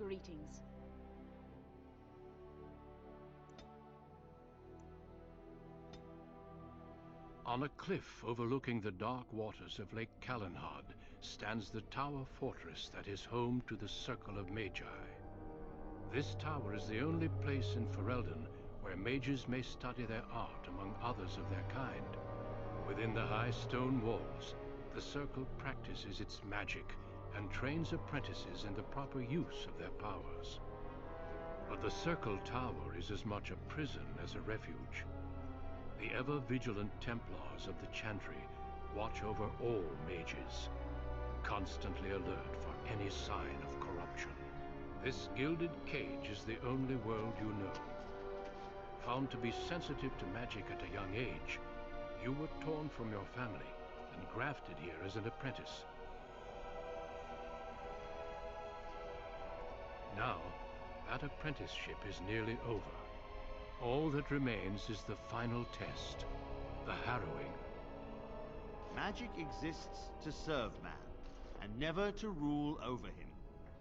Greetings. On a cliff overlooking the dark waters of Lake Kalanhad stands the tower fortress that is home to the Circle of Magi. This tower is the only place in Ferelden where mages may study their art among others of their kind. Within the high stone walls, the Circle practices its magic and trains apprentices in the proper use of their powers. But the Circle Tower is as much a prison as a refuge. The ever-vigilant Templars of the Chantry watch over all mages, constantly alert for any sign of corruption. This gilded cage is the only world you know. Found to be sensitive to magic at a young age, you were torn from your family and grafted here as an apprentice. Now, that apprenticeship is nearly over. All that remains is the final test, the harrowing. Magic exists to serve man, and never to rule over him.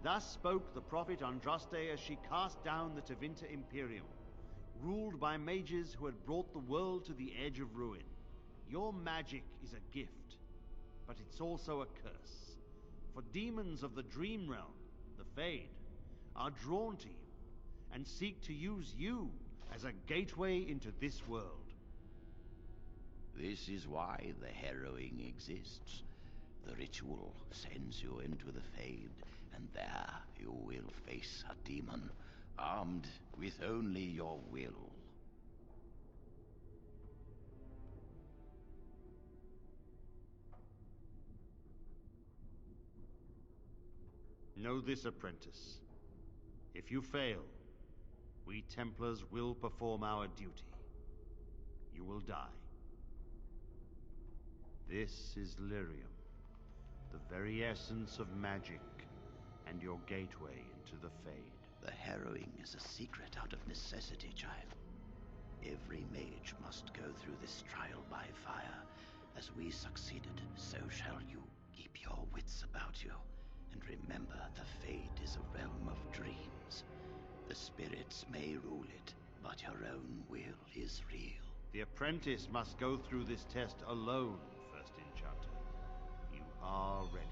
Thus spoke the prophet Andraste as she cast down the Tevinter Imperium, ruled by mages who had brought the world to the edge of ruin. Your magic is a gift, but it's also a curse. For demons of the Dream Realm, the Fade, are drawn to you, and seek to use you as a gateway into this world. This is why the harrowing exists. The ritual sends you into the Fade, and there you will face a demon, armed with only your will. Know this, apprentice. If you fail, we Templars will perform our duty. You will die. This is Lyrium, the very essence of magic, and your gateway into the Fade. The harrowing is a secret out of necessity, child. Every mage must go through this trial by fire. As we succeeded, so shall you. Keep your wits about you, and remember the Fade is a realm of dreams. The spirits may rule it, but your own will is real. The apprentice must go through this test alone, First Enchanter. You are ready.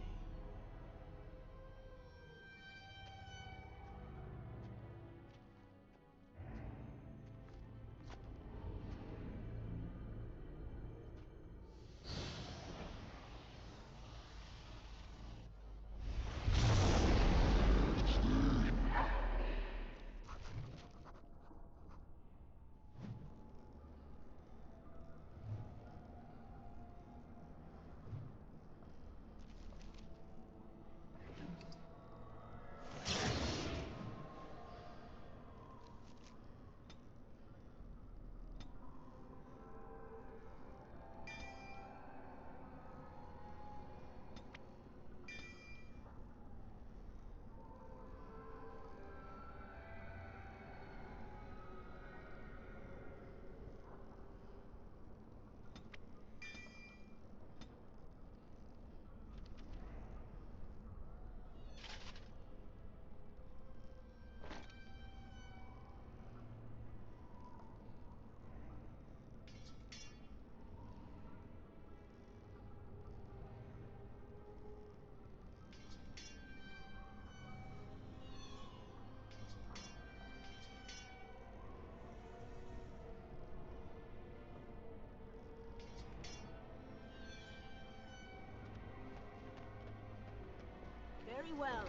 Very well.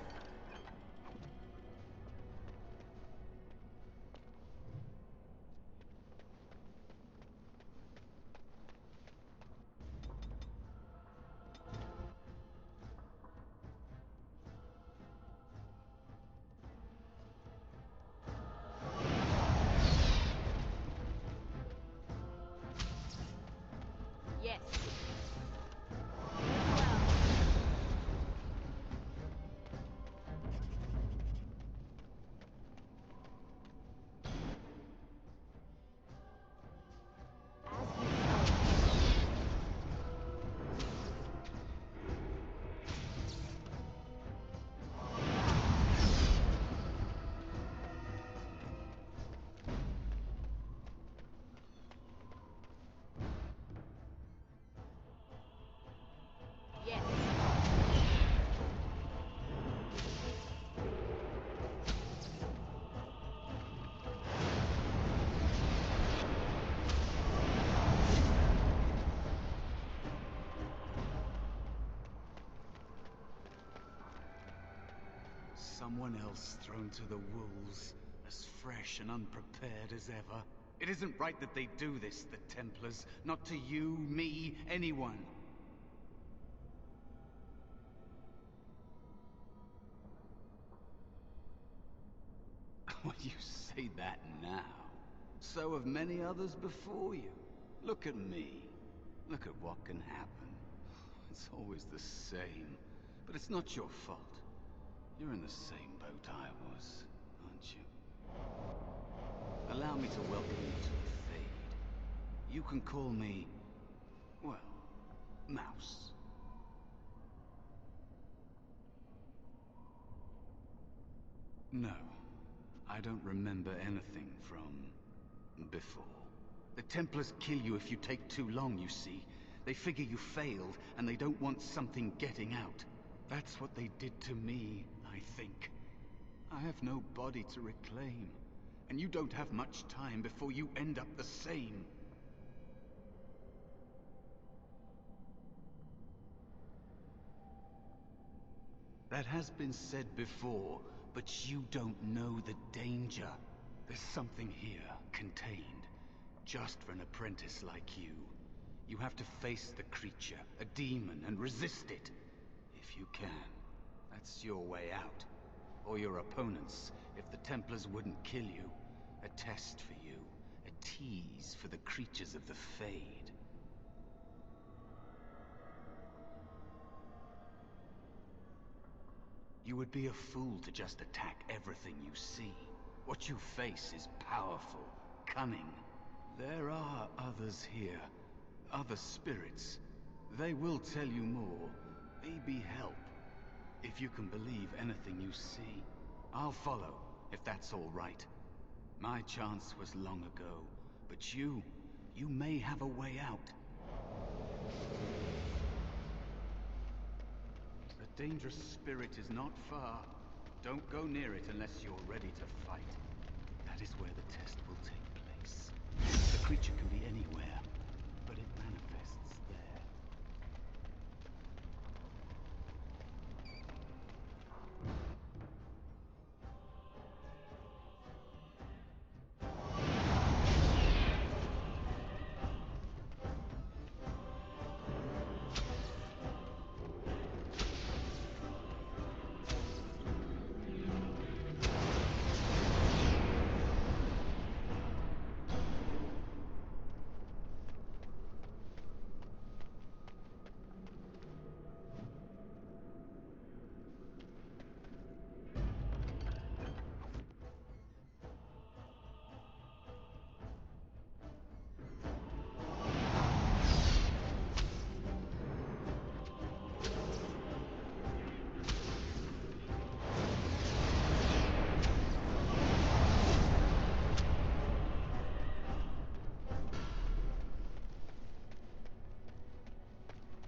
Yes. Very well. someone else thrown to the wolves, as fresh and unprepared as ever. It isn't right that they do this, the Templars. Not to you, me, anyone. Well, you say that now. So have many others before you. Look at me. Look at what can happen. It's always the same. But it's not your fault. You're in the same boat I was, aren't you? Allow me to welcome you to the Fade. You can call me, well, Mouse. No, I don't remember anything from before. The Templars kill you if you take too long, you see. They figure you failed, and they don't want something getting out. That's what they did to me, I think. I have no body to reclaim, and you don't have much time before you end up the same. That has been said before, but you don't know the danger. There's something here, contained, just for an apprentice like you. You have to face the creature, a demon, and resist it. If you can. That's your way out. Or your opponents, if the Templars wouldn't kill you. A test for you. A tease for the creatures of the Fade. You would be a fool to just attack everything you see. What you face is powerful, cunning. There are others here. Other spirits. They will tell you more. Maybe help. If you can believe anything you see. I'll follow, if that's all right. My chance was long ago, but you may have a way out. The dangerous spirit is not far. Don't go near it unless you're ready to fight. That is where the test will take place. The creature can be anywhere, but it manifests there.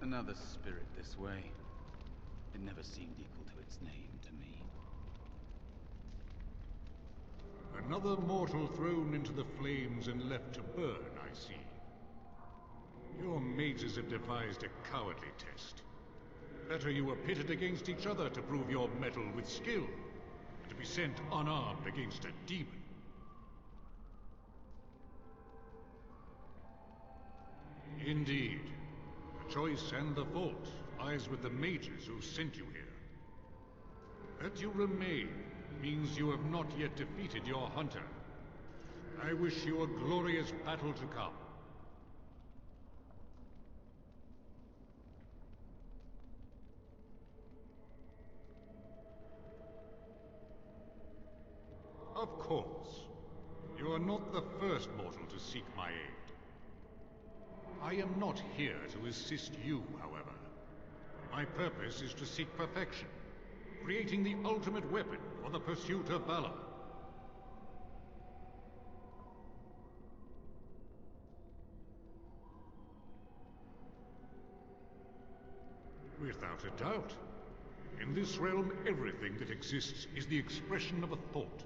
Another spirit this way. It never seemed equal to its name to me. Another mortal thrown into the flames and left to burn, I see. Your mages have devised a cowardly test. Better you were pitted against each other to prove your mettle with skill, than to be sent unarmed against a demon. Indeed. The choice and the fault lies with the mages who sent you here. That you remain means you have not yet defeated your hunter. I wish you a glorious battle to come. Of course. You are not the first mortal to seek my aid. I am not here to assist you, however. My purpose is to seek perfection, creating the ultimate weapon for the pursuit of valor. Without a doubt. In this realm, everything that exists is the expression of a thought.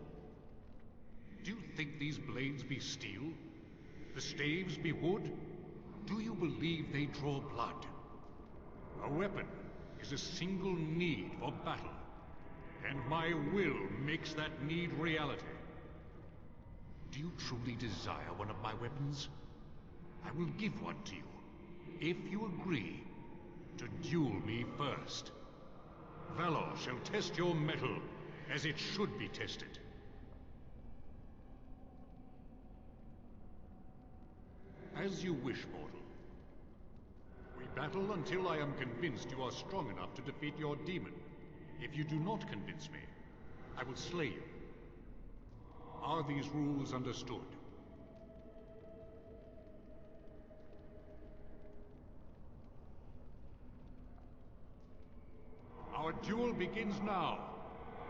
Do you think these blades be steel? The staves be wood? Do you believe they draw blood? A weapon is a single need for battle. And my will makes that need reality. Do you truly desire one of my weapons? I will give one to you, if you agree to duel me first. Valor shall test your mettle as it should be tested. As you wish, mortal. We battle until I am convinced you are strong enough to defeat your demon. If you do not convince me, I will slay you. Are these rules understood? Our duel begins now.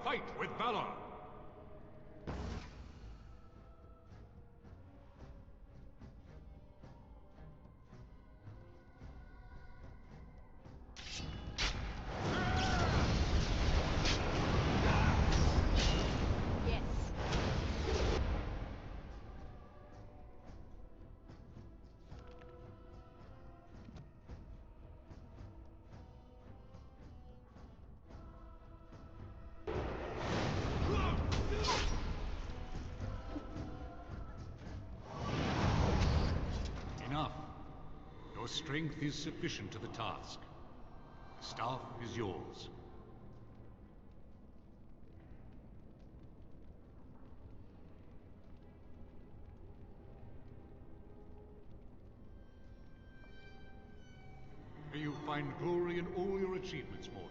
Fight with valor! Yes. Enough. Your strength is sufficient to the task. The staff is yours. May you find glory in all your achievements, mortal.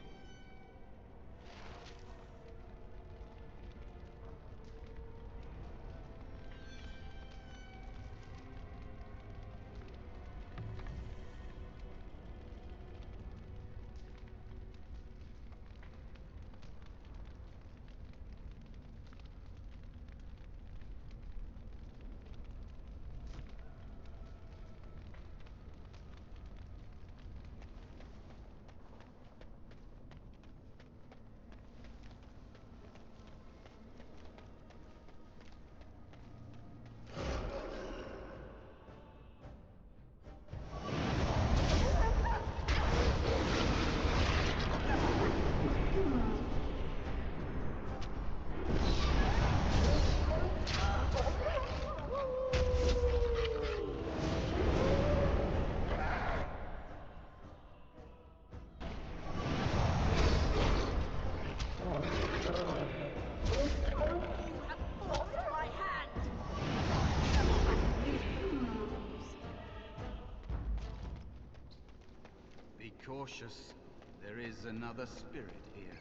Be cautious. There is another spirit here.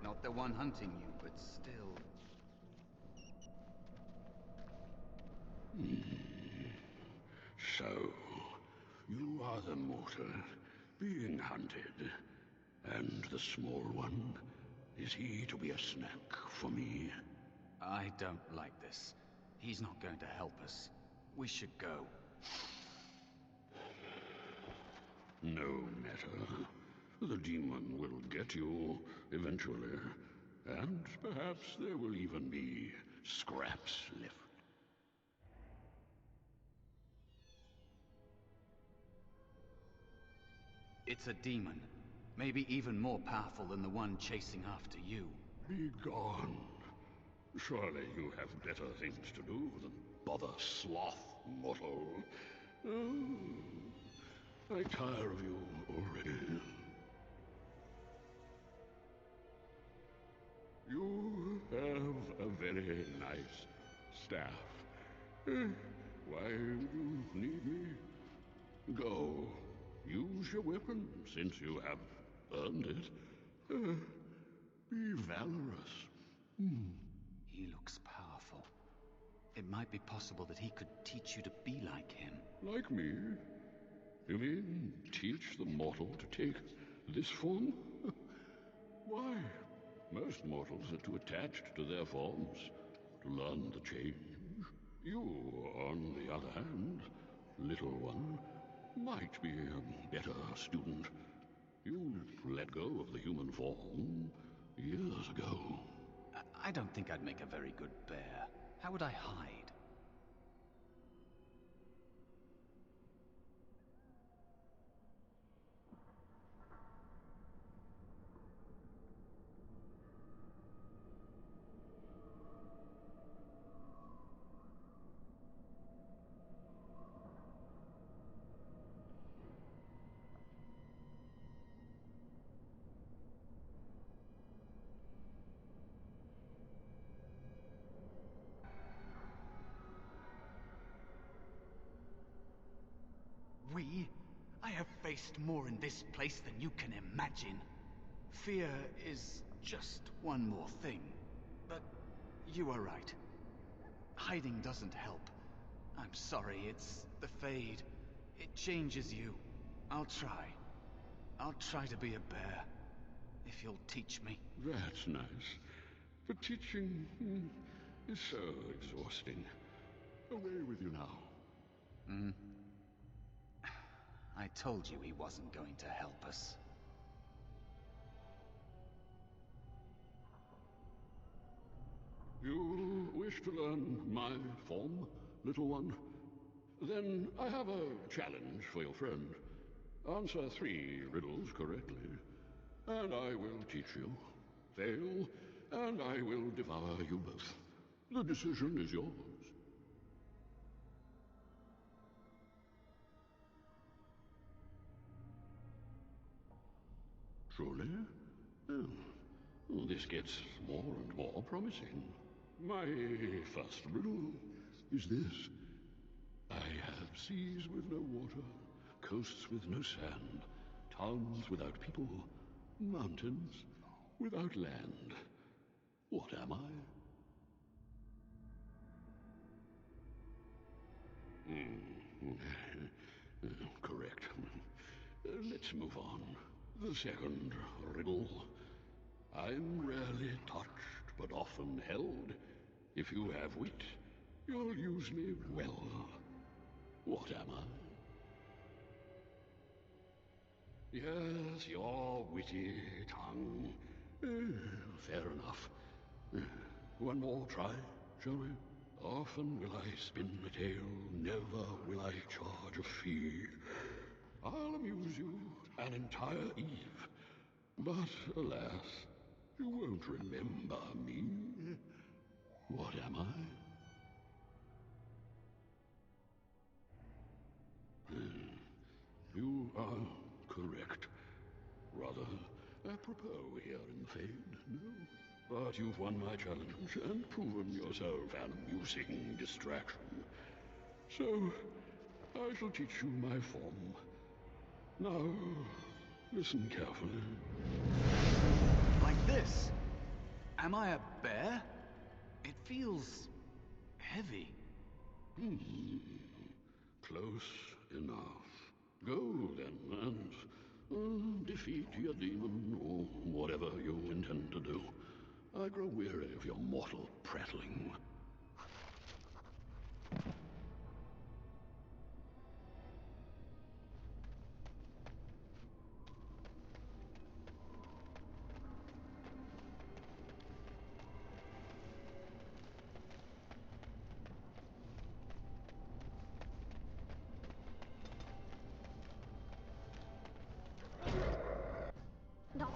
Not the one hunting you, but still. So, you are the mortal being hunted. And the small one, is he to be a snack for me? I don't like this. He's not going to help us. We should go. No matter. The demon will get you eventually. And perhaps there will even be scraps left. It's a demon. Maybe even more powerful than the one chasing after you. Be gone. Surely you have better things to do than bother sloth, mortal. Oh, I tire of you already. You have a very nice staff. Why would you need me? Go. Use your weapon, since you have earned it. Be valorous. He looks powerful. It might be possible that he could teach you to be like him. Like me? You mean teach the mortal to take this form? Why? Most mortals are too attached to their forms to learn the change. You, on the other hand, little one, might be a better student. You let go of the human form years ago. I don't think I'd make a very good bear. How would I hide? faced more in this place than you can imagine. Fear is just one more thing. But you are right. Hiding doesn't help. I'm sorry, it's the Fade. It changes you. I'll try. I'll try to be a bear. If you'll teach me. That's nice. But teaching is so exhausting. Away with you now. I told you he wasn't going to help us. You wish to learn my form, little one? Then I have a challenge for your friend. Answer 3 riddles correctly, and I will teach you. Fail, and I will devour you both. The decision is yours. Truly? Oh, this gets more and more promising. My first riddle is this. I have seas with no water, coasts with no sand, towns without people, mountains without land. What am I? Correct. Let's move on. The second riddle. I'm rarely touched, but often held. If you have wit, you'll use me well. What am I? Yes, your witty tongue. Fair enough. One more try, shall we? Often will I spin a tale, never will I charge a fee. I'll amuse you an entire eve, but alas, you won't remember me. What am I? You are correct. Rather apropos here in the Fade, no? But you've won my challenge and proven yourself an amusing distraction. So, I shall teach you my form. Now, listen carefully. Like this? Am I a bear? It feels heavy. Close enough. Go then, and defeat your demon, or whatever you intend to do. I grow weary of your mortal prattling. Not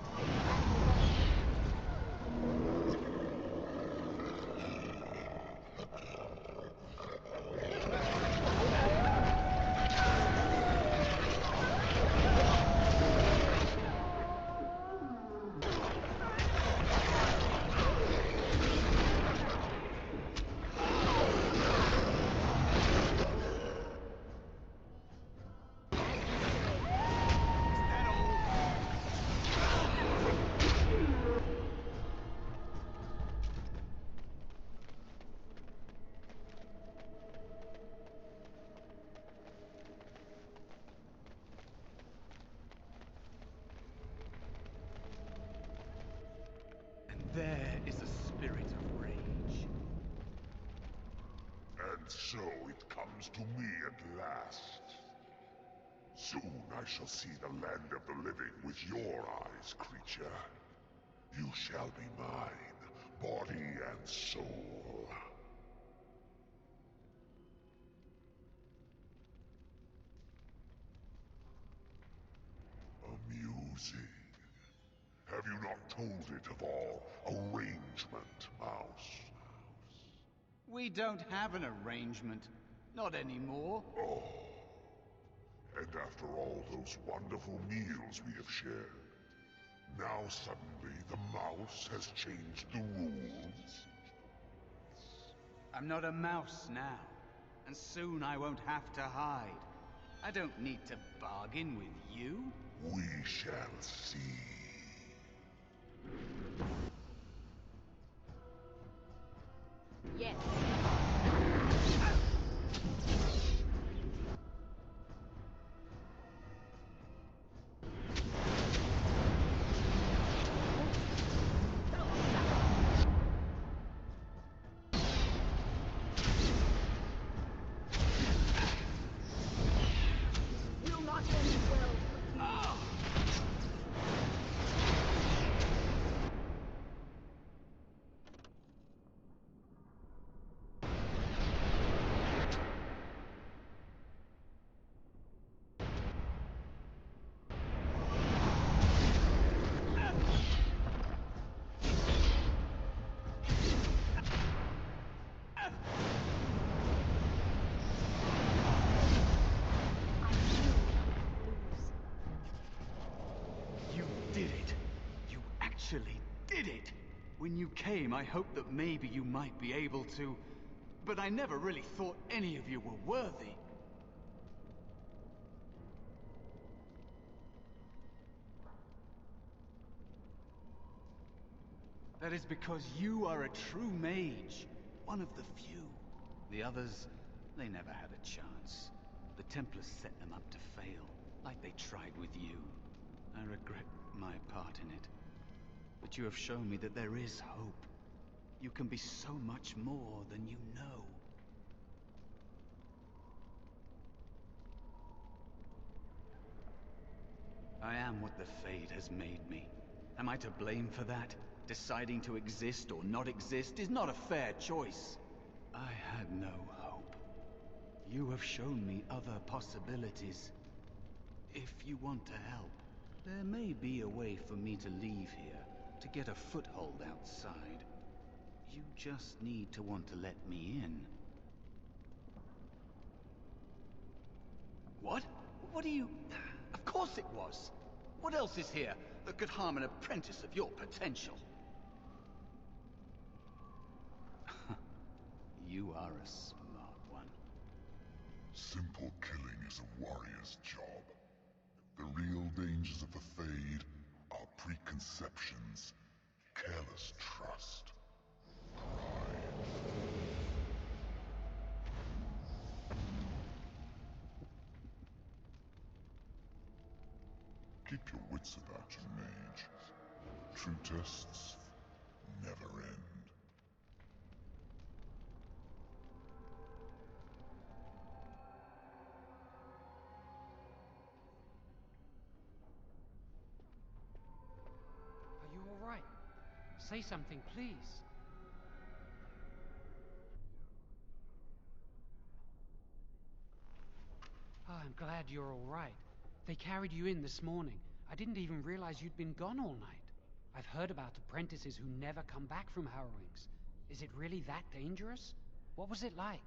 There is a spirit of rage. And so it comes to me at last. Soon I shall see the land of the living with your eyes, creature. You shall be mine, body and soul. Amusing. Have you not told it of all arrangement, Mouse? We don't have an arrangement. Not anymore. Oh. And after all those wonderful meals we have shared, now suddenly the mouse has changed the rules? I'm not a mouse now, and soon I won't have to hide. I don't need to bargain with you. We shall see. Yes. Will not end well for you. You did it. You actually did it. When you came, I hoped that maybe you might be able to, but I never really thought any of you were worthy. That is because you are a true mage, one of the few. The others, they never had a chance. The Templars set them up to fail, like they tried with you. I regret my part in it. But you have shown me that there is hope. You can be so much more than you know. I am what the Fate has made me. Am I to blame for that? Deciding to exist or not exist is not a fair choice. I had no hope. You have shown me other possibilities. If you want to help, there may be a way for me to leave here, to get a foothold outside. You just need to want to let me in. What? What do you... Of course it was! What else is here that could harm an apprentice of your potential? You are a smart one. Simple killing is a warrior's job. The real dangers of the Fade are preconceptions, careless trust, pride. Keep your wits about you, Mage. True tests never end. Are you all right? Say something, please. Oh, I'm glad you're all right. They carried you in this morning. I didn't even realize you'd been gone all night. I've heard about apprentices who never come back from harrowings. Is it really that dangerous? What was it like?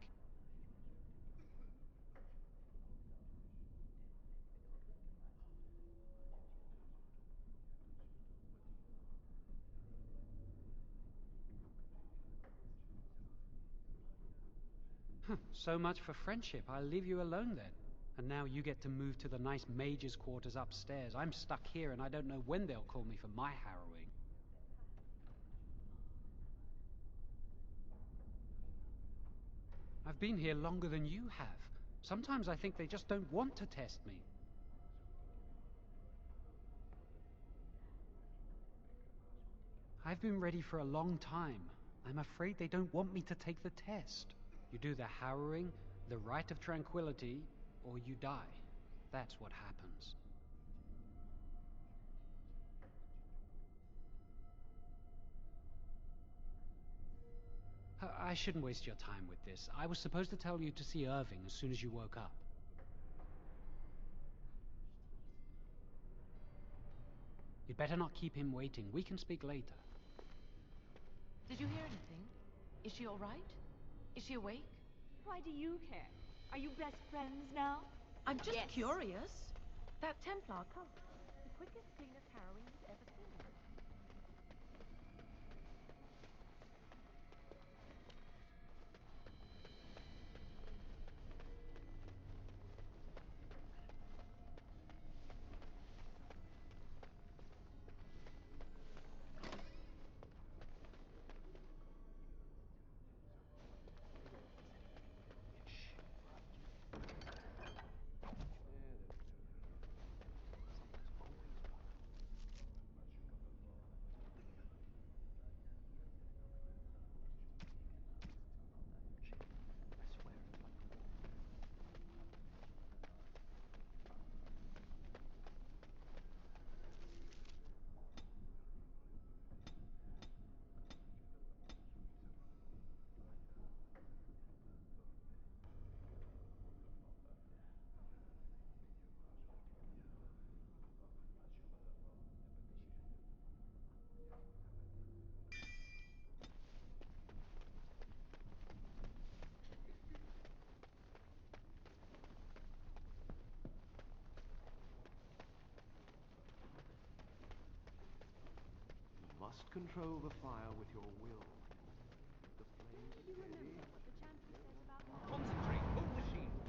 So much for friendship. I'll leave you alone then. And now you get to move to the nice mage's quarters upstairs. I'm stuck here and I don't know when they'll call me for my harrowing. I've been here longer than you have. Sometimes I think they just don't want to test me. I've been ready for a long time. I'm afraid they don't want me to take the test. You do the harrowing, the rite of tranquility, or you die. That's what happens. I shouldn't waste your time with this. I was supposed to tell you to see Irving as soon as you woke up. You'd better not keep him waiting. We can speak later. Did you hear anything? Is she all right? Is she awake? Why do you care? Are you best friends now? I'm just Yes. curious. That Templar cult, the quickest, cleanest harrowing you've ever seen. control the fire with your will. The flame Do you remember what the chancellor says about me? Concentrate! Hold the shield!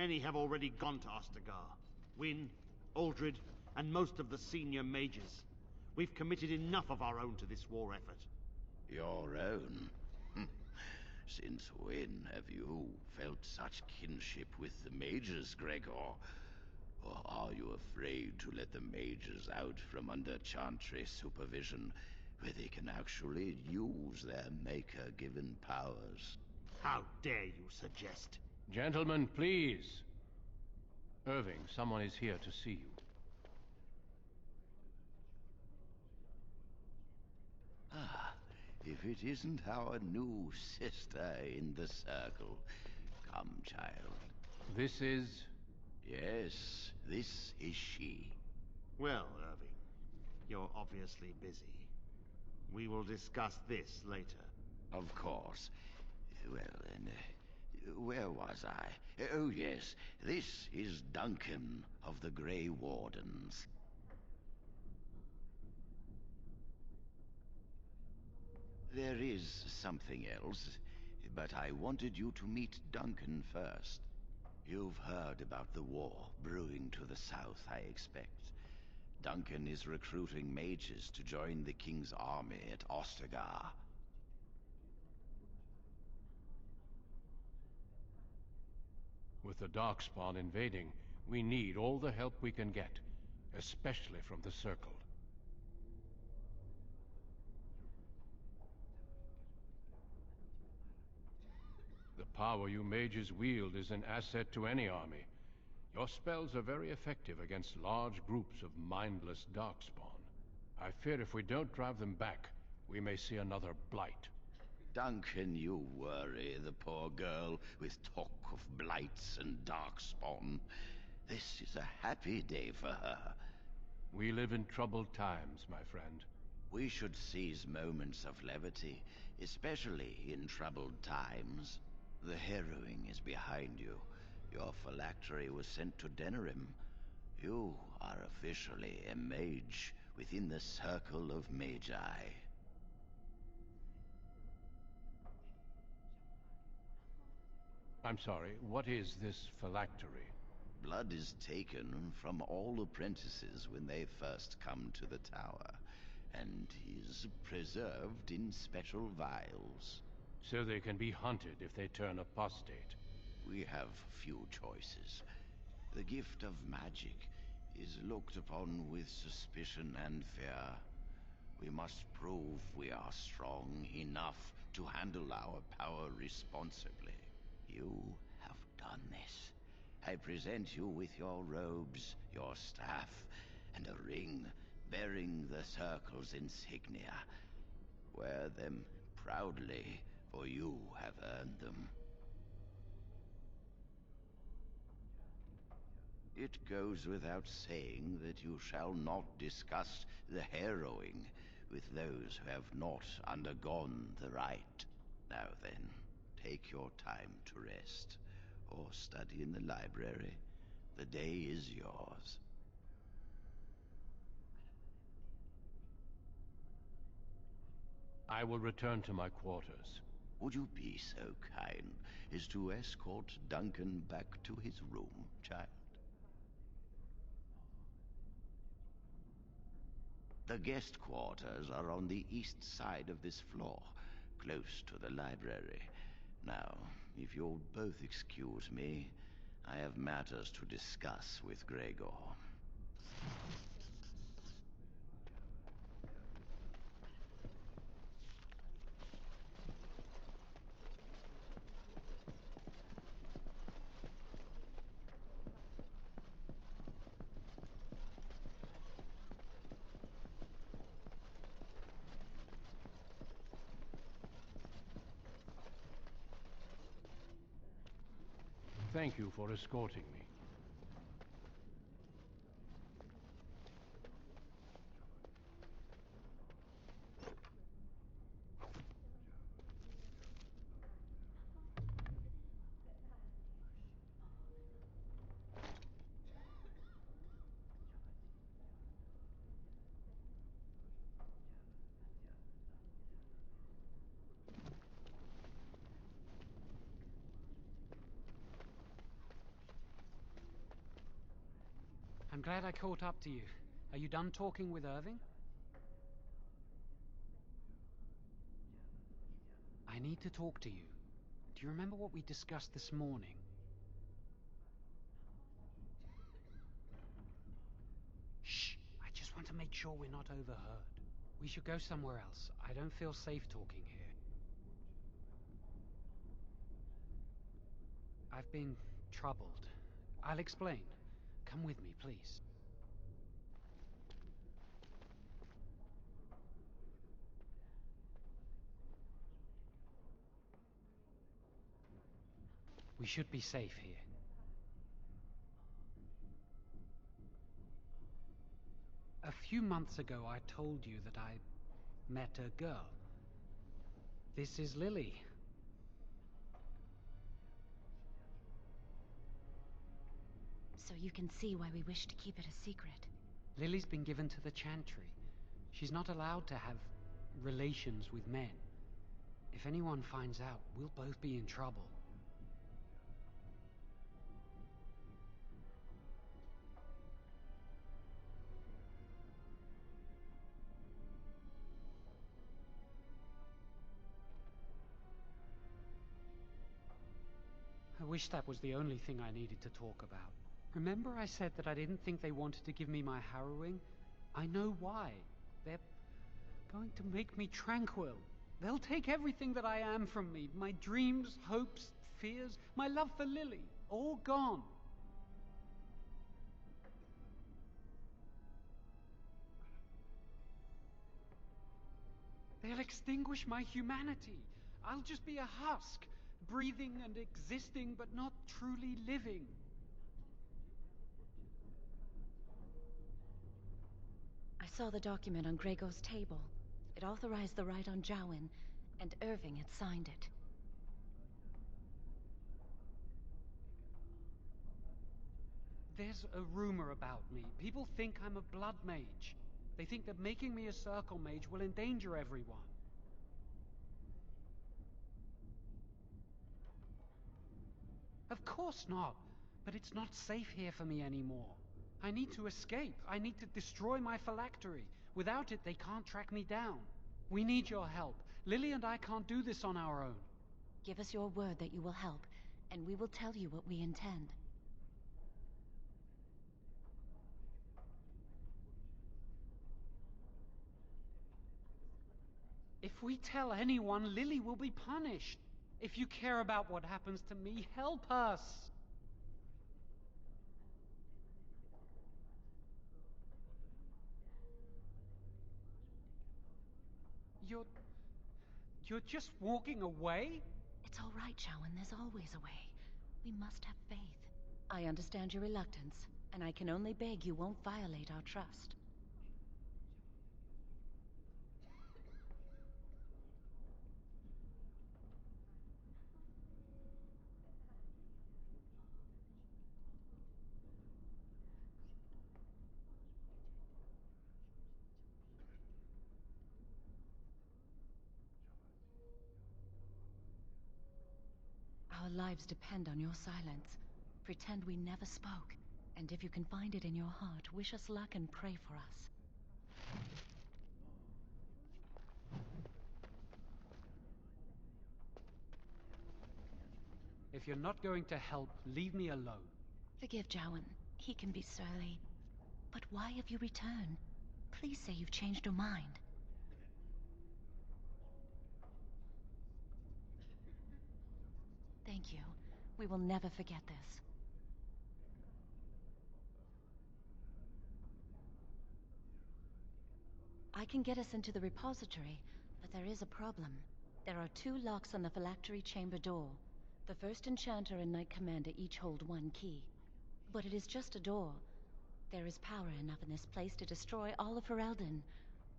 Many have already gone to Ostagar. Wynne, Aldred, and most of the senior mages. We've committed enough of our own to this war effort. Your own? Since when have you felt such kinship with the mages, Gregor? Or are you afraid to let the mages out from under Chantry supervision, where they can actually use their Maker-given powers? How dare you suggest? Gentlemen, please. Irving, someone is here to see you. Ah, if it isn't our new sister in the circle. Come, child. This is... Yes, this is she. Well, Irving, you're obviously busy. We will discuss this later. Of course. Well, then, where was I? Oh, yes, this is Duncan of the Grey Wardens. There is something else, but I wanted you to meet Duncan first. You've heard about the war brewing to the south, I expect. Duncan is recruiting mages to join the King's army at Ostagar. With the Darkspawn invading, we need all the help we can get, especially from the Circle. The power you mages wield is an asset to any army. Your spells are very effective against large groups of mindless Darkspawn. I fear if we don't drive them back, we may see another blight. Duncan, you worry the poor girl with talk of blights and Darkspawn. This is a happy day for her. We live in troubled times, my friend. We should seize moments of levity, especially in troubled times. The harrowing is behind you. Your phylactery was sent to Denerim. You are officially a mage within the circle of Magi. I'm sorry, what is this phylactery? Blood is taken from all apprentices when they first come to the tower, and is preserved in special vials. So they can be hunted if they turn apostate. We have few choices. The gift of magic is looked upon with suspicion and fear. We must prove we are strong enough to handle our power responsibly. You have done this. I present you with your robes, your staff, and a ring bearing the Circle's insignia. Wear them proudly, for you have earned them. It goes without saying that you shall not discuss the harrowing with those who have not undergone the rite. Now then, take your time to rest, or study in the library. The day is yours. I will return to my quarters. Would you be so kind as to escort Duncan back to his room, child? The guest quarters are on the east side of this floor, close to the library. Now, if you'll both excuse me, I have matters to discuss with Gregor. Thank you for escorting me. I'm glad I caught up to you. Are you done talking with Irving? I need to talk to you. Do you remember what we discussed this morning? Shh! I just want to make sure we're not overheard. We should go somewhere else. I don't feel safe talking here. I've been troubled. I'll explain. Come with me, please. We should be safe here. A few months ago, I told you that I met a girl. This is Lily. So you can see why we wish to keep it a secret. Lily's been given to the Chantry. She's not allowed to have relations with men. If anyone finds out, we'll both be in trouble. I wish that was the only thing I needed to talk about. Remember I said that I didn't think they wanted to give me my harrowing? I know why. They're going to make me tranquil. They'll take everything that I am from me. My dreams, hopes, fears, my love for Lily. All gone. They'll extinguish my humanity. I'll just be a husk, breathing and existing, but not truly living. I saw the document on Gregor's table. It authorized the right on Jowen, and Irving had signed it. There's a rumor about me. People think I'm a blood mage. They think that making me a circle mage will endanger everyone. Of course not. But it's not safe here for me anymore. I need to escape. I need to destroy my phylactery. Without it, they can't track me down. We need your help. Lily and I can't do this on our own. Give us your word that you will help, and we will tell you what we intend. If we tell anyone, Lily will be punished. If you care about what happens to me, help us. You're just walking away? It's all right, Jowen. There's always a way. We must have faith. I understand your reluctance, and I can only beg you won't violate our trust. Our lives depend on your silence. Pretend we never spoke. And if you can find it in your heart, wish us luck and pray for us. If you're not going to help, leave me alone. Forgive Jowen. He can be surly. But why have you returned? Please say you've changed your mind. Thank you. We will never forget this. I can get us into the repository, but there is a problem. There are 2 locks on the phylactery chamber door. The first enchanter and knight commander each hold 1 key. But it is just a door. There is power enough in this place to destroy all of Ferelden.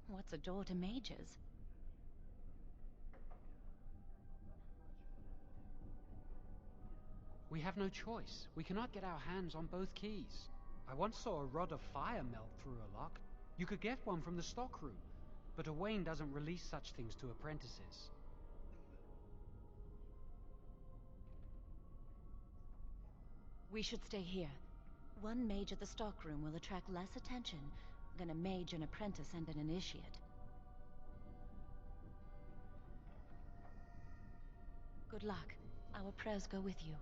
What's a door to mages? We have no choice. We cannot get our hands on both keys. I once saw a rod of fire melt through a lock. You could get one from the stockroom, but Owain doesn't release such things to apprentices. We should stay here. One mage at the stockroom will attract less attention than a mage, an apprentice, and an initiate. Good luck. Our prayers go with you.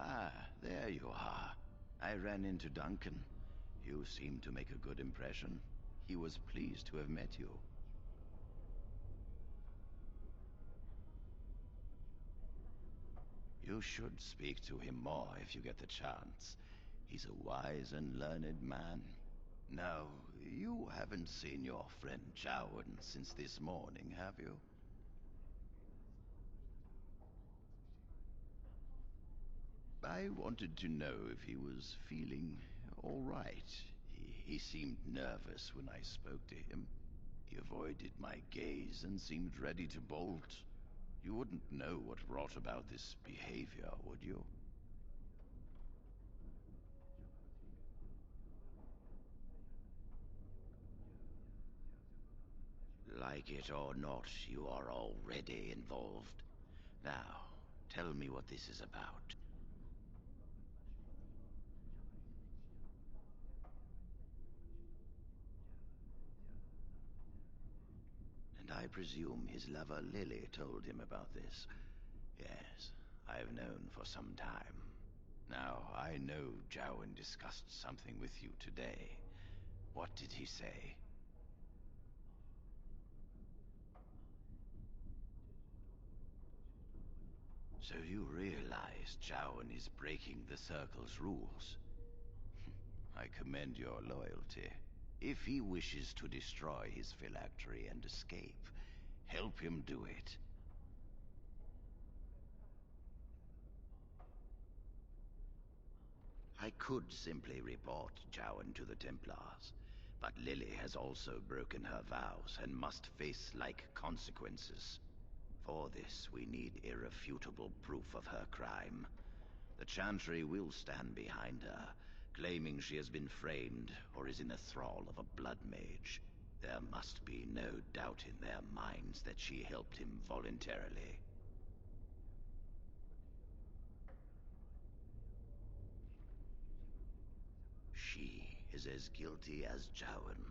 Ah, there you are. I ran into Duncan. You seem to make a good impression. He was pleased to have met you. You should speak to him more if you get the chance. He's a wise and learned man. Now, you haven't seen your friend Jowan since this morning, have you? I wanted to know if he was feeling all right. He seemed nervous when I spoke to him. He avoided my gaze and seemed ready to bolt. You wouldn't know what brought about this behavior, would you? Like it or not, you are already involved. Now, tell me what this is about. And I presume his lover Lily told him about this. Yes, I've known for some time. Now, I know Jowan discussed something with you today. What did he say? So you realize Jowan is breaking the Circle's rules? I commend your loyalty. If he wishes to destroy his phylactery and escape, help him do it. I could simply report Jowan to the Templars, but Lily has also broken her vows and must face like consequences. For this, we need irrefutable proof of her crime. The Chantry will stand behind her, claiming she has been framed or is in the thrall of a blood mage. There must be no doubt in their minds that she helped him voluntarily. She is as guilty as Jowan.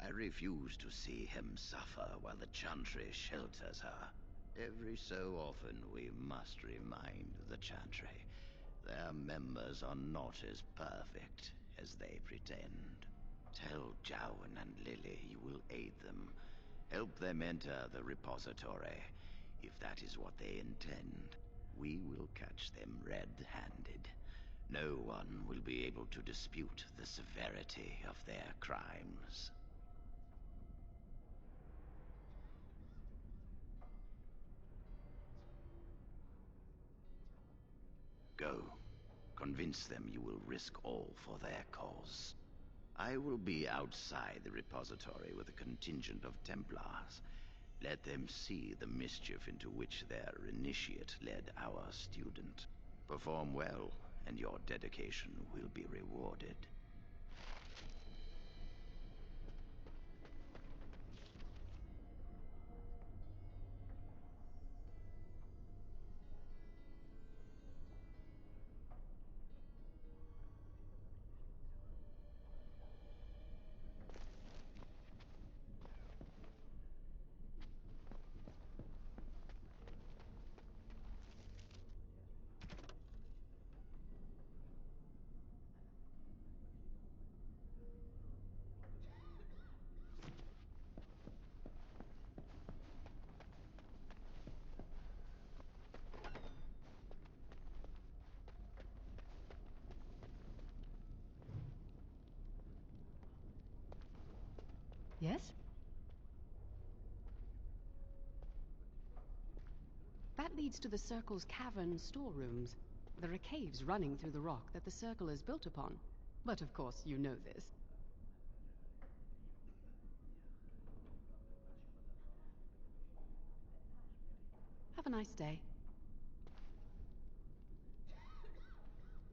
I refuse to see him suffer while the Chantry shelters her. Every so often we must remind the Chantry their members are not as perfect as they pretend. Tell Jowan and Lily you will aid them. Help them enter the repository. If that is what they intend, we will catch them red-handed. No one will be able to dispute the severity of their crimes. Go. Convince them you will risk all for their cause. I will be outside the repository with a contingent of Templars. Let them see the mischief into which their initiate led our student. Perform well, and your dedication will be rewarded. Yes? That leads to the Circle's cavern storerooms. There are caves running through the rock that the Circle is built upon. But of course, you know this. Have a nice day.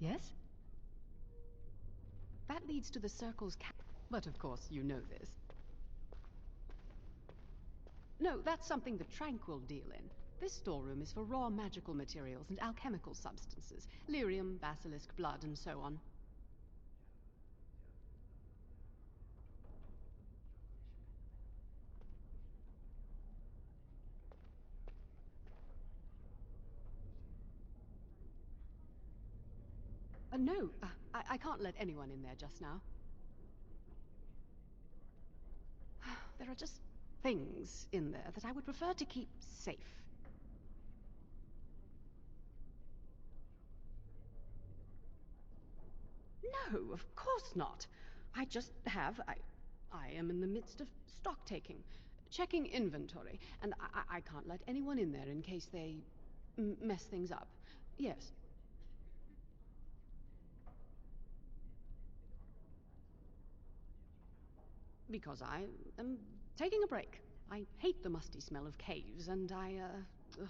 Yes? That leads to the Circle's but of course, you know this. No, that's something the Tranquil deal in. This storeroom is for raw magical materials and alchemical substances. Lyrium, basilisk, blood, and so on. No, I can't let anyone in there just now. There are just things in there that I would prefer to keep safe. No, of course not. I just have... I am in the midst of stock taking, checking inventory, and I can't let anyone in there in case they mess things up. Yes. Because I am taking a break. I hate the musty smell of caves, and ugh.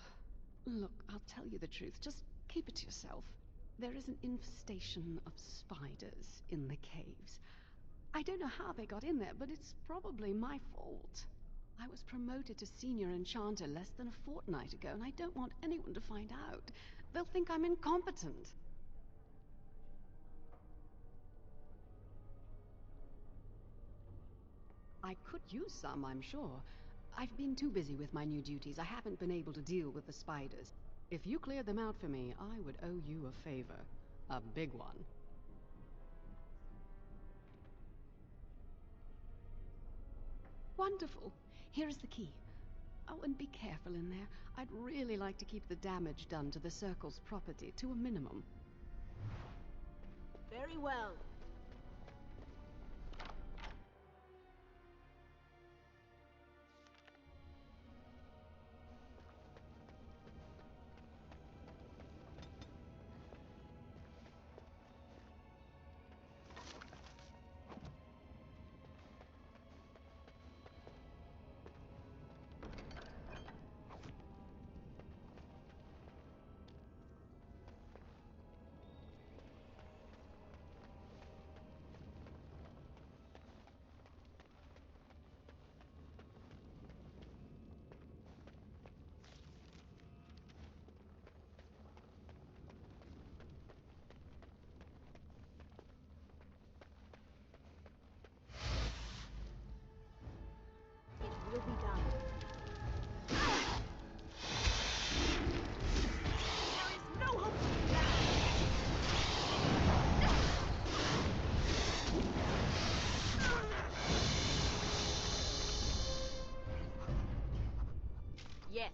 Look, I'll tell you the truth. Just keep it to yourself. There is an infestation of spiders in the caves. I don't know how they got in there, but it's probably my fault. I was promoted to senior enchanter less than a fortnight ago, and I don't want anyone to find out. They'll think I'm incompetent. I could use some, I'm sure. I've been too busy with my new duties. I haven't been able to deal with the spiders. If you cleared them out for me, I would owe you a favor. A big one. Wonderful. Here is the key. Oh, and be careful in there. I'd really like to keep the damage done to the Circle's property to a minimum. Very well. Will be done. There is no hope to be found. Yes.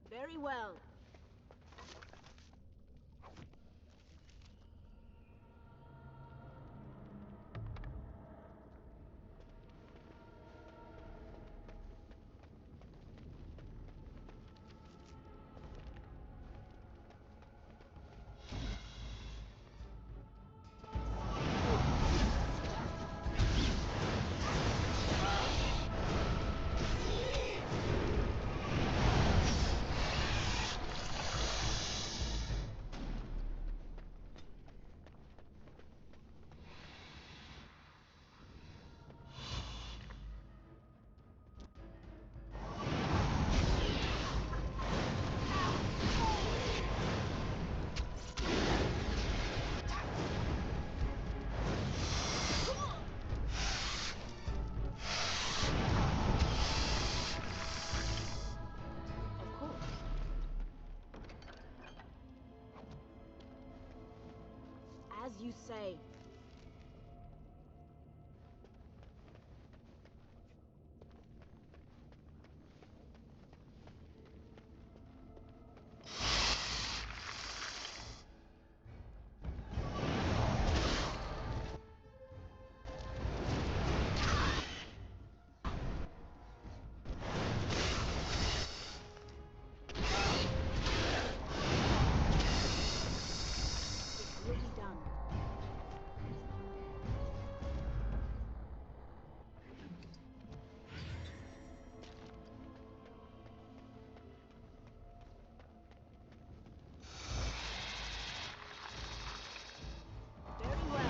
Very well. you say. It will be done. Very well.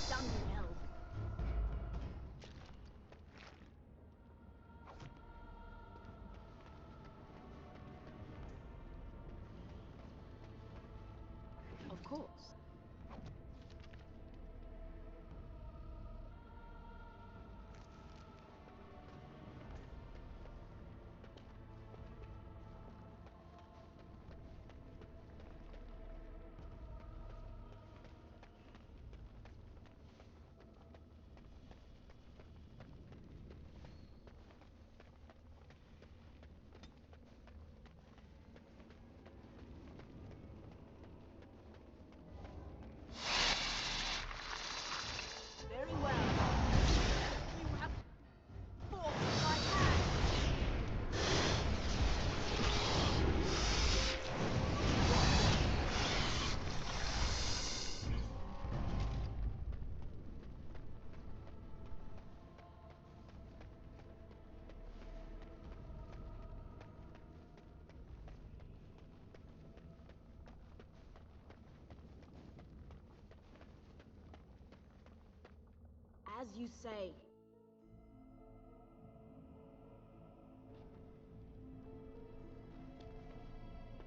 Done well. Of course. Very well. You have forced my hand. As you say.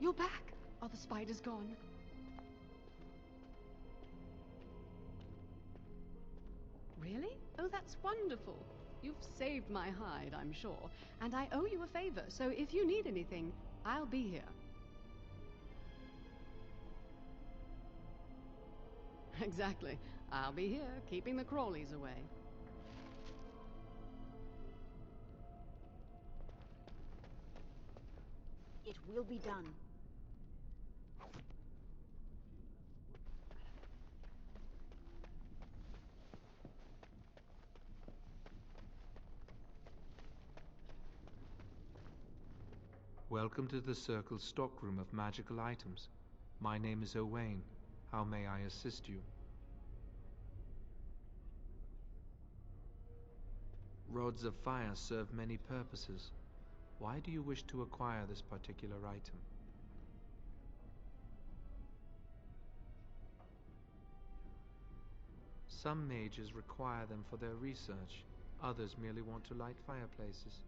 You're back! Are the spiders gone? Really? Oh, that's wonderful. You've saved my hide, I'm sure. And I owe you a favor, so if you need anything, I'll be here. Exactly. I'll be here, keeping the crawlies away. It will be done. Welcome to the Circle's stockroom of magical items. My name is Owain. How may I assist you? Rods of fire serve many purposes. Why do you wish to acquire this particular item? Some mages require them for their research. Others merely want to light fireplaces.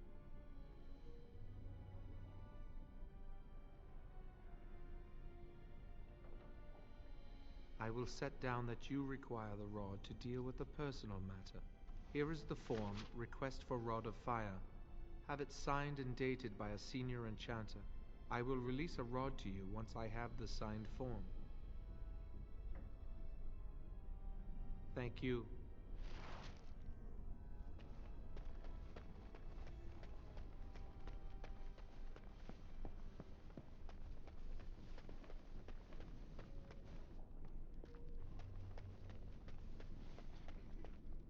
I will set down that you require the rod to deal with a personal matter. Here is the form, Request for Rod of Fire. Have it signed and dated by a senior enchanter. I will release a rod to you once I have the signed form. Thank you.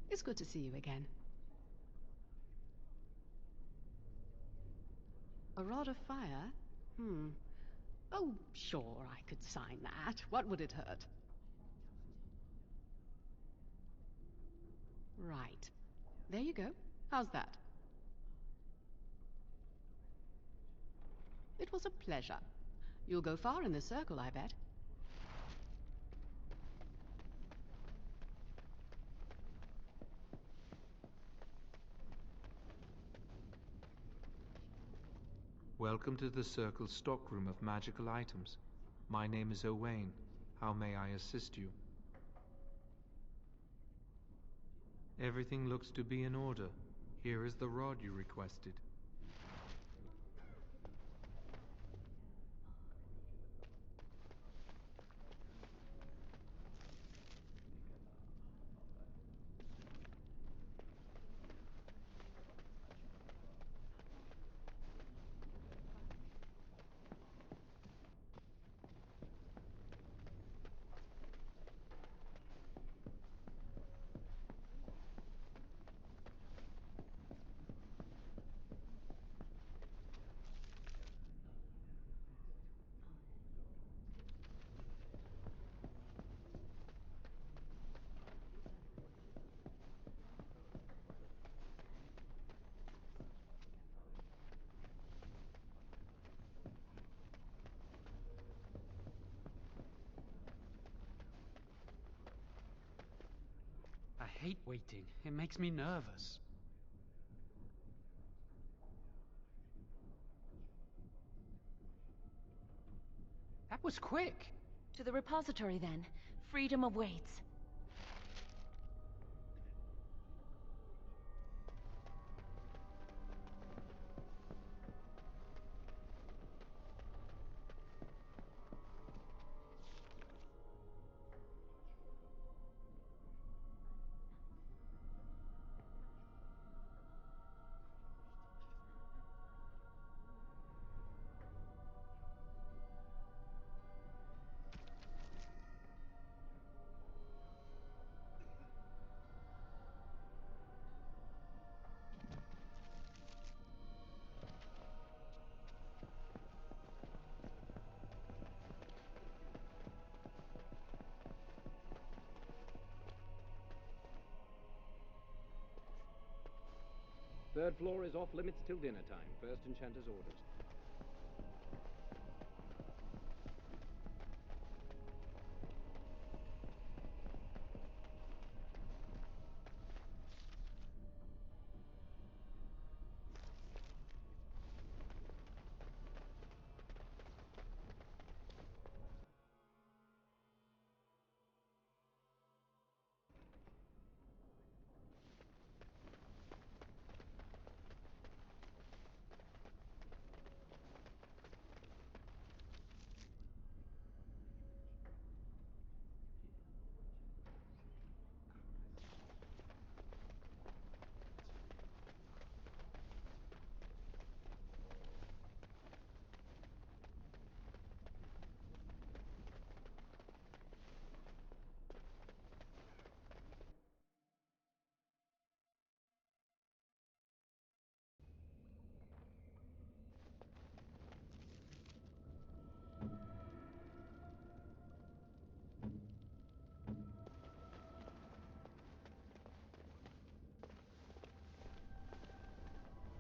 It's good to see you again. A rod of fire? Oh, sure, I could sign that. What would it hurt? Right. There you go. How's that? It was a pleasure. You'll go far in the circle, I bet. Welcome to the Circle's stockroom of magical items. My name is Owain. How may I assist you? Everything looks to be in order. Here is the rod you requested. I hate waiting. It makes me nervous. That was quick! To the repository, then. Freedom awaits. Third floor is off limits till dinner time. First enchanter's orders.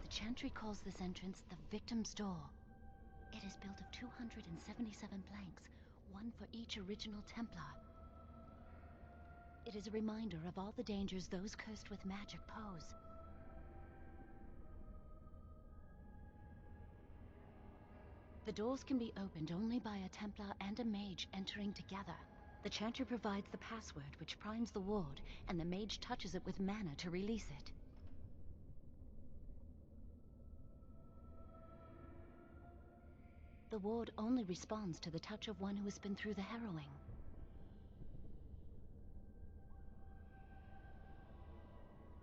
The Chantry calls this entrance the Victim's Door. It is built of 277 planks, one for each original Templar. It is a reminder of all the dangers those cursed with magic pose. The doors can be opened only by a Templar and a Mage entering together. The Chantry provides the password, which primes the ward, and the Mage touches it with mana to release it. The ward only responds to the touch of one who has been through the harrowing.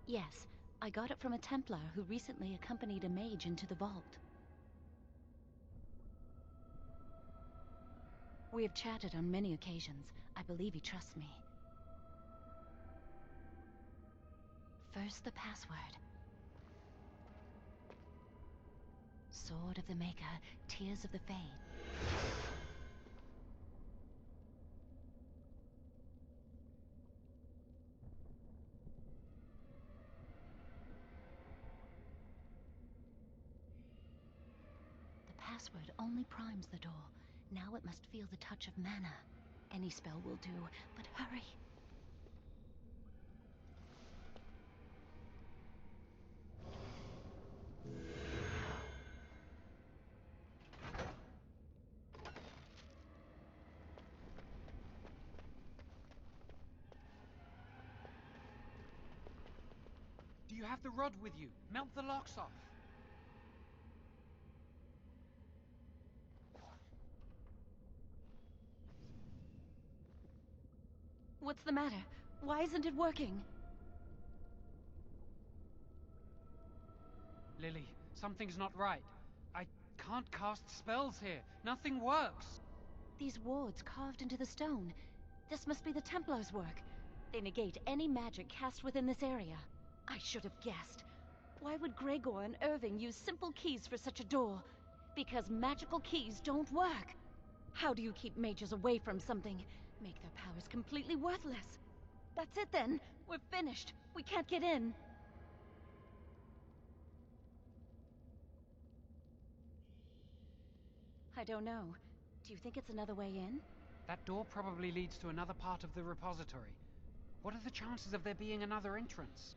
Yes, I got it from a Templar who recently accompanied a Mage into the vault. We have chatted on many occasions. I believe he trusts me. First, the password. Sword of the Maker, Tears of the Fade. The password only primes the door. Now it must feel the touch of mana. Any spell will do, but hurry! You have the rod with you. Melt the locks off. What's the matter? Why isn't it working? Lily, something's not right. I can't cast spells here. Nothing works. These wards carved into the stone. This must be the Templars' work. They negate any magic cast within this area. I should have guessed. Why would Gregor and Irving use simple keys for such a door? Because magical keys don't work. How do you keep mages away from something? Make their powers completely worthless. That's it then. We're finished. We can't get in. I don't know. Do you think it's another way in? That door probably leads to another part of the repository. What are the chances of there being another entrance?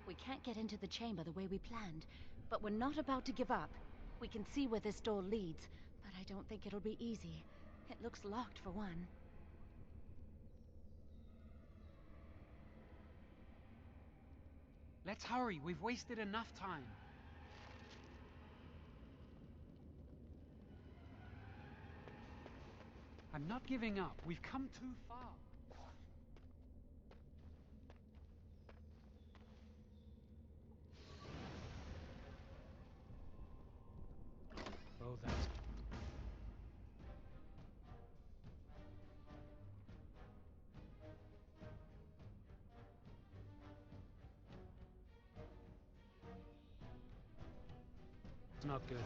We can't get into the chamber the way we planned, but we're not about to give up. We can see where this door leads, but I don't think it'll be easy. It looks locked for one. Let's hurry. We've wasted enough time. I'm not giving up. We've come too far. Oh, that's... It's not good.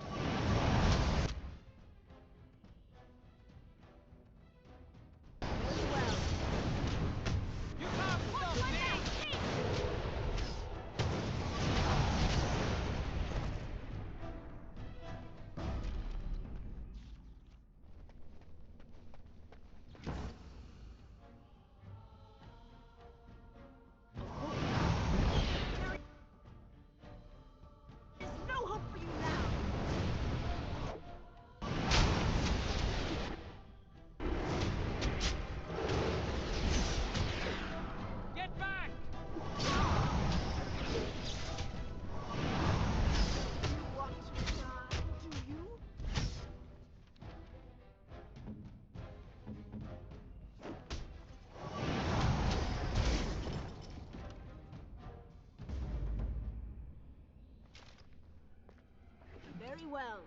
Very well.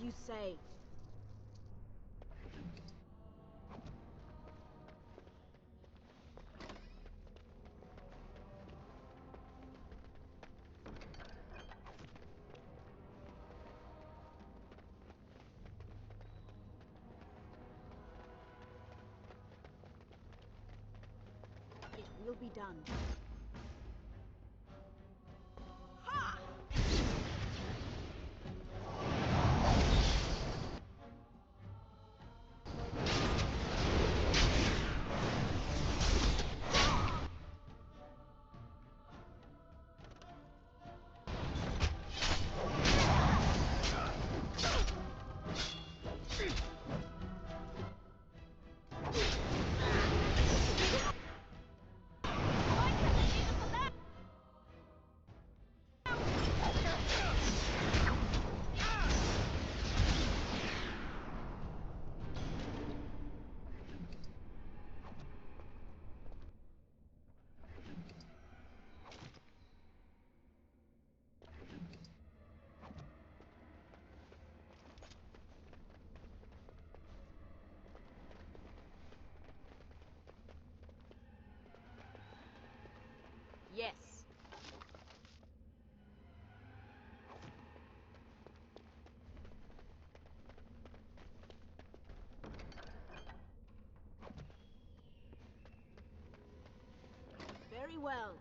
you say. It will be done. Yes. Very well.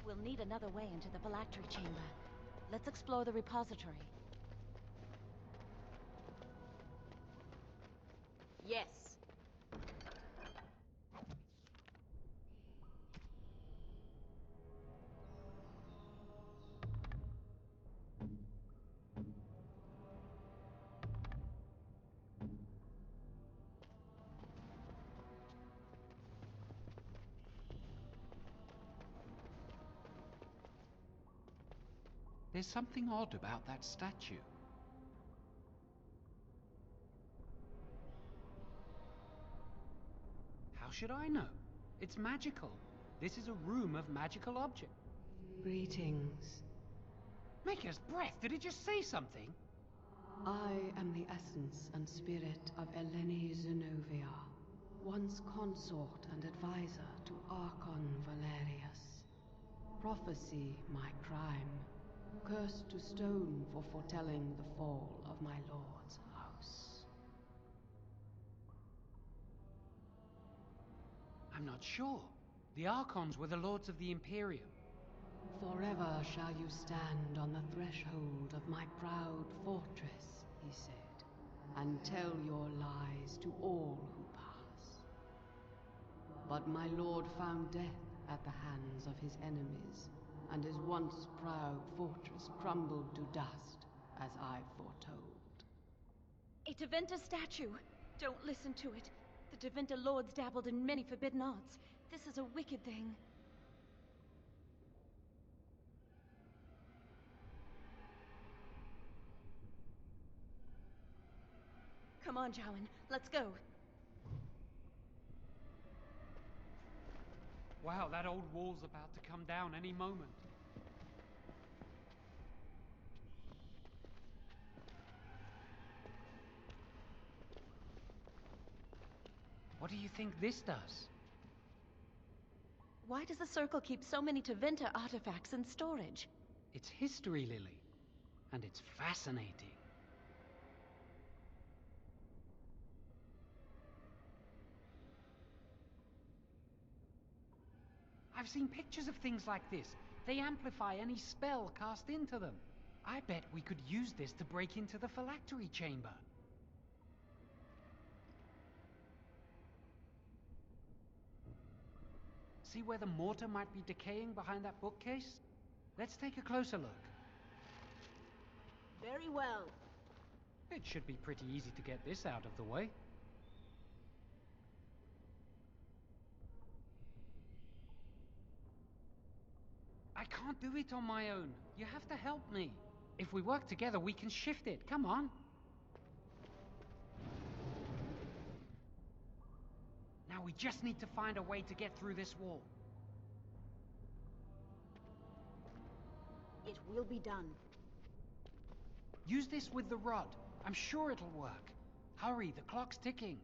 We'll need another way into the phylactery chamber. Let's explore the repository. Yes. There's something odd about that statue. How should I know? It's magical. This is a room of magical objects. Greetings. Maker's breath, did it just say something? I am the essence and spirit of Eleni Zenobia, once consort and advisor to Archon Valerius. Prophecy my crime, cursed to stone for foretelling the fall of my lord's house. I'm not sure. The Archons were the lords of the Imperium. Forever shall you stand on the threshold of my proud fortress, he said, and tell your lies to all who pass. But my lord found death at the hands of his enemies, and his once proud fortress crumbled to dust, as I foretold. A Tevinter statue! Don't listen to it. The Tevinter lords dabbled in many forbidden arts. This is a wicked thing. Come on, Jowan. Let's go. Wow, that old wall's about to come down any moment. What do you think this does? Why does the Circle keep so many Tevinter artifacts in storage? It's history, Lily. And it's fascinating. I've seen pictures of things like this. They amplify any spell cast into them. I bet we could use this to break into the phylactery chamber. See where the mortar might be decaying behind that bookcase? Let's take a closer look. Very well. It should be pretty easy to get this out of the way. I can't do it on my own. You have to help me. If we work together, we can shift it. Come on. Now we just need to find a way to get through this wall. It will be done. Use this with the rod. I'm sure it'll work. Hurry, the clock's ticking.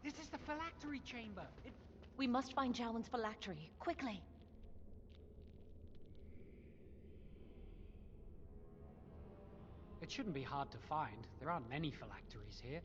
This is the phylactery chamber. We must find Jowan's phylactery, quickly. It shouldn't be hard to find. There aren't many phylacteries here.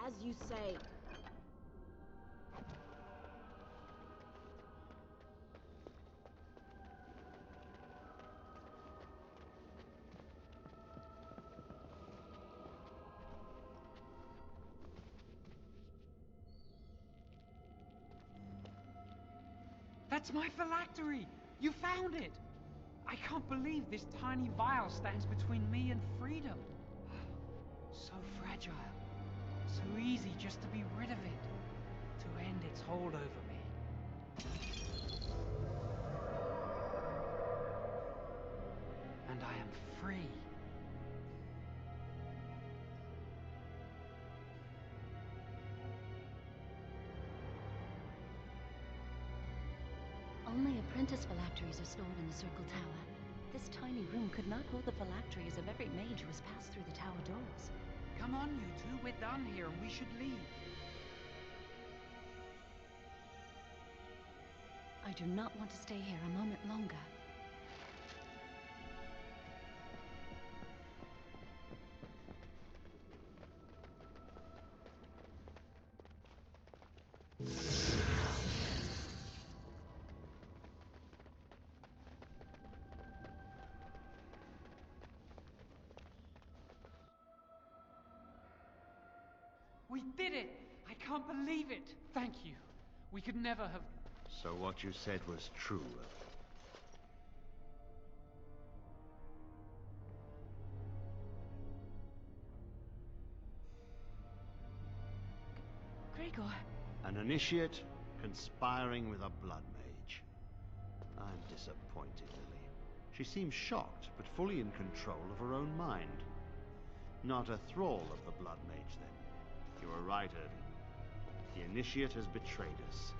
As you say. That's my phylactery! You found it! I can't believe this tiny vial stands between me and freedom. So fragile. So easy just to be rid of it. To end its hold over me. And I am free. Only apprentice phylacteries are stored in the Circle Tower. This tiny room could not hold the phylacteries of every mage who has passed through the tower doors. Come on, you two. We're done here and we should leave. I do not want to stay here a moment longer. We did it! I can't believe it! Thank you. We could never have... So what you said was true. Gregor. An initiate conspiring with a blood mage. I'm disappointed, Lily. She seems shocked, but fully in control of her own mind. Not a thrall of the blood mage, then. You were right, Irving. The initiate has betrayed us.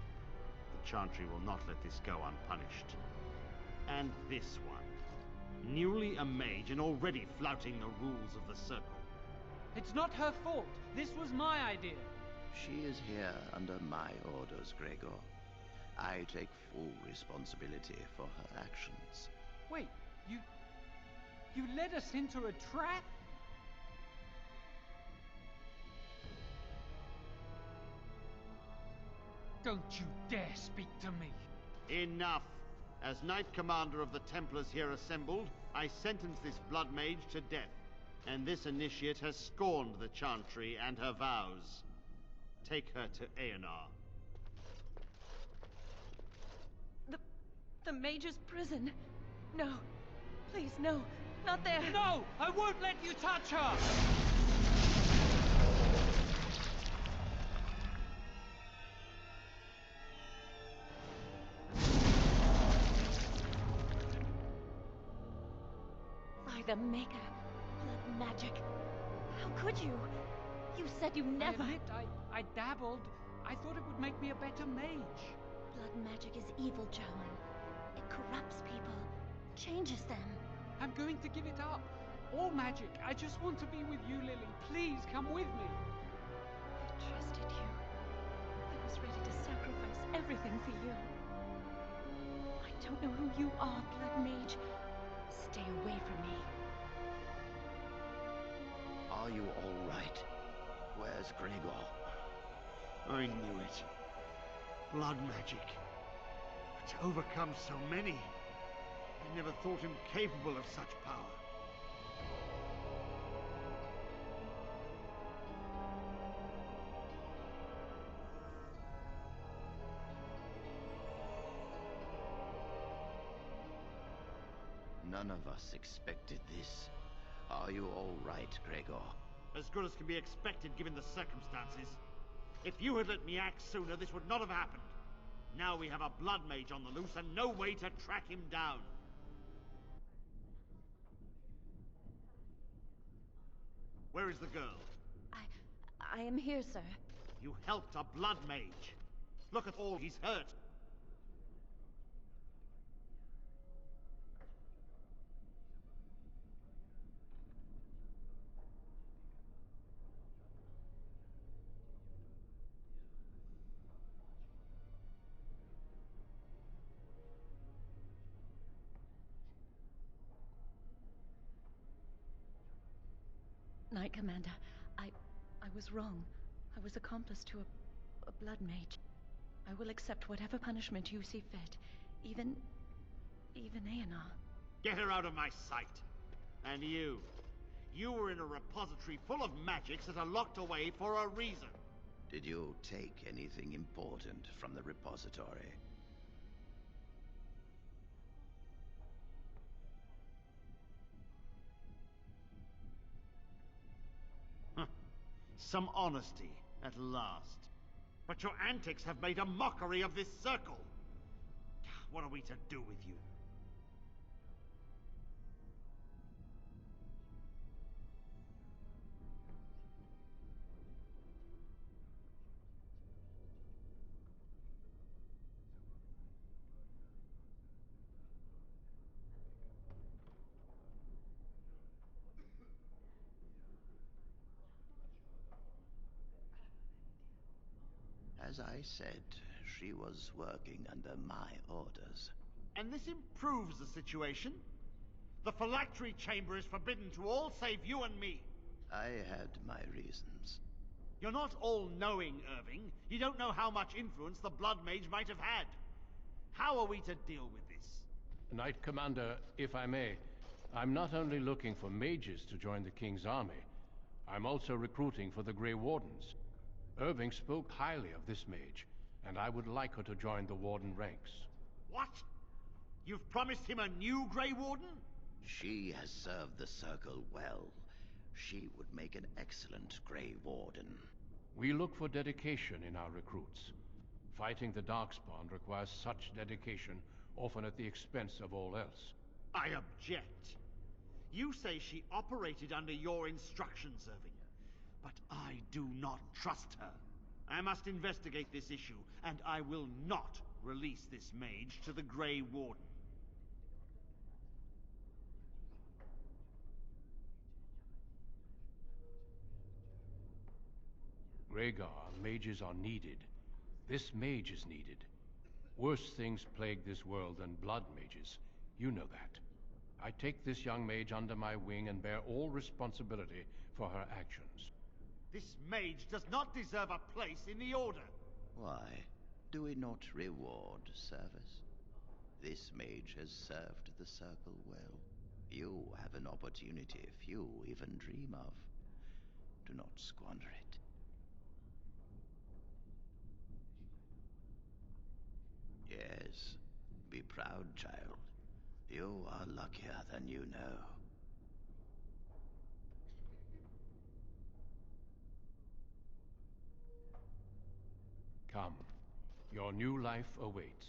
The Chantry will not let this go unpunished. And this one. Newly a mage and already flouting the rules of the Circle. It's not her fault. This was my idea. She is here under my orders, Gregor. I take full responsibility for her actions. Wait, you led us into a trap? Don't you dare speak to me! Enough! As Knight Commander of the Templars here assembled, I sentence this Blood Mage to death. And this initiate has scorned the Chantry and her vows. Take her to Aenar. The Mage's prison. No. Please, no. Not there. No! I won't let you touch her! By the Maker. Blood magic. How could you? You said you never... I admit, I dabbled. I thought it would make me a better mage. Blood magic is evil, Joan. It corrupts people, changes them. I'm going to give it up. All magic. I just want to be with you, Lily. Please, come with me. I trusted you. I was ready to sacrifice everything for you. I don't know who you are, Blood Mage. Stay away from me. Are you all right? Where's Gregor? I knew it. Blood magic. To overcome so many. I never thought him capable of such power. None of us expected this. Are you all right, Gregor? As good as can be expected given the circumstances. If you had let me act sooner, this would not have happened. Now we have a Blood Mage on the loose and no way to track him down. Where is the girl? I am here, sir. You helped a Blood Mage. Look at all he's hurt. Knight Commander, I was wrong. I was accomplice to a Blood Mage. I will accept whatever punishment you see fit. Even Aenar. Get her out of my sight. And you. You were in a repository full of magics that are locked away for a reason. Did you take anything important from the repository? Some honesty, at last. But your antics have made a mockery of this circle. What are we to do with you? As I said, she was working under my orders. And this improves the situation. The phylactery chamber is forbidden to all save you and me. I had my reasons. You're not all-knowing, Irving. You don't know how much influence the Blood Mage might have had. How are we to deal with this? Knight Commander, if I may, I'm not only looking for mages to join the King's army, I'm also recruiting for the Grey Wardens. Irving spoke highly of this mage, and I would like her to join the Warden ranks. What? You've promised him a new Grey Warden? She has served the Circle well. She would make an excellent Grey Warden. We look for dedication in our recruits. Fighting the Darkspawn requires such dedication, often at the expense of all else. I object. You say she operated under your instructions, Irving. But I do not trust her. I must investigate this issue, and I will not release this mage to the Grey Warden. Rhaegar, mages are needed. This mage is needed. Worse things plague this world than blood mages. You know that. I take this young mage under my wing and bear all responsibility for her actions. This mage does not deserve a place in the Order. Why? Do we not reward service? This mage has served the Circle well. You have an opportunity few even dream of. Do not squander it. Yes, be proud, child. You are luckier than you know. Come. Your new life awaits.